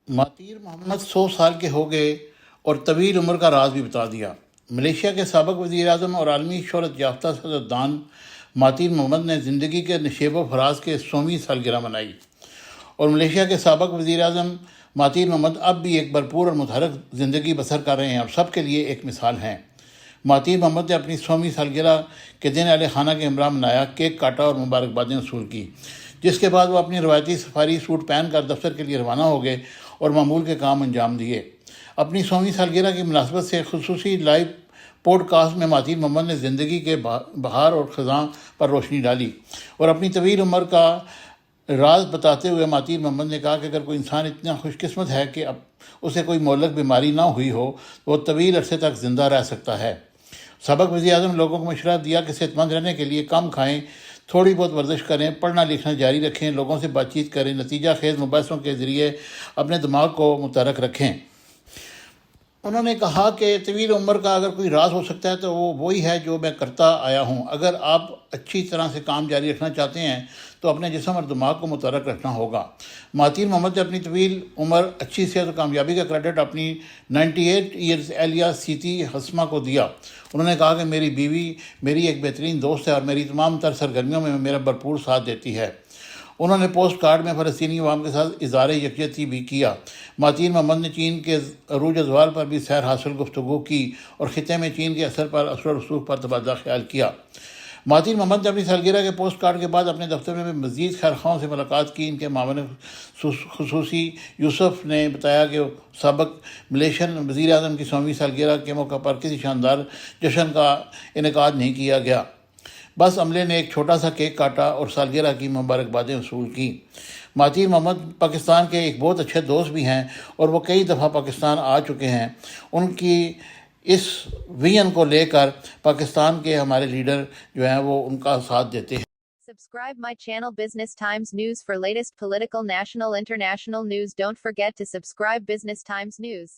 ماتیر محمد 100 سال کے ہو گئے اور طویل عمر کا راز بھی بتا دیا۔ ملیشیا کے سابق وزیر اعظم اور عالمی شہرت یافتہ سیاستدان ماتیر محمد نے زندگی کے نشیب و فراز کے 100ویں سالگرہ منائی، اور ملیشیا کے سابق وزیر اعظم ماتیر محمد اب بھی ایک بھرپور اور متحرک زندگی بسر کر رہے ہیں اور سب کے لیے ایک مثال ہیں۔ ماتیر محمد نے اپنی 100ویں سالگرہ کے دن اہل خانہ کے ہمراہ منایا، کیک کاٹا اور مبارکبادیں وصول کی، جس کے بعد وہ اپنی روایتی سفاری سوٹ پہن کر دفتر کے لیے روانہ ہو گئے اور معمول کے کام انجام دیے۔ اپنی 100ویں سالگرہ کی مناسبت سے خصوصی لائیو پوڈ کاسٹ میں ماتیر محمد نے زندگی کے بہار اور خزاں پر روشنی ڈالی، اور اپنی طویل عمر کا راز بتاتے ہوئے ماتیر محمد نے کہا کہ اگر کوئی انسان اتنا خوش قسمت ہے کہ اب اسے کوئی مہلک بیماری نہ ہوئی ہو تو وہ طویل عرصے تک زندہ رہ سکتا ہے۔ سابق وزیر اعظم لوگوں کو مشورہ دیا کہ صحت مند رہنے کے لیے کم کھائیں، تھوڑی بہت ورزش کریں، پڑھنا لکھنا جاری رکھیں، لوگوں سے بات چیت کریں، نتیجہ خیز مباحثوں کے ذریعے اپنے دماغ کو متحرک رکھیں۔ انہوں نے کہا کہ طویل عمر کا اگر کوئی راز ہو سکتا ہے تو وہ وہی ہے جو میں کرتا آیا ہوں۔ اگر آپ اچھی طرح سے کام جاری رکھنا چاہتے ہیں تو اپنے جسم اور دماغ کو متحرک رکھنا ہوگا۔ ماتیر محمد نے اپنی طویل عمر، اچھی صحت اور کامیابی کا کریڈٹ اپنی 98 ایئرز اہلیہ سیتی حسمہ کو دیا۔ انہوں نے کہا کہ میری بیوی میری ایک بہترین دوست ہے اور میری تمام تر سرگرمیوں میں میرا بھرپور ساتھ دیتی ہے۔ انہوں نے پوسٹ کارڈ میں فلسطینی عوام کے ساتھ اظہار یکجہتی بھی کیا۔ ماتیر محمد نے چین کے عروج ازوال پر بھی سیر حاصل گفتگو کی اور خطے میں چین کے اثر و رسوخ پر تبادلہ خیال کیا۔ ماتیر محمد نے اپنی سالگرہ کے پوسٹ کارڈ کے بعد اپنے دفتر میں مزید خیرخواہوں سے ملاقات کی۔ ان کے معاون خصوصی یوسف نے بتایا کہ سابق ملیشین وزیر اعظم کی 100ویں سالگرہ کے موقع پر کسی شاندار جشن کا انعقاد نہیں کیا گیا، بس عملے نے ایک چھوٹا سا کیک کاٹا اور سالگرہ کی مبارکبادیں وصول کی۔ ماتیر محمد پاکستان کے ایک بہت اچھے دوست بھی ہیں اور وہ کئی دفعہ پاکستان آ چکے ہیں۔ ان کی اس ویژن کو لے کر پاکستان کے ہمارے لیڈر جو ہیں وہ ان کا ساتھ دیتے ہیں۔ Subscribe my channel Business Times News for latest political, national, international news. Don't forget to subscribe Business Times News.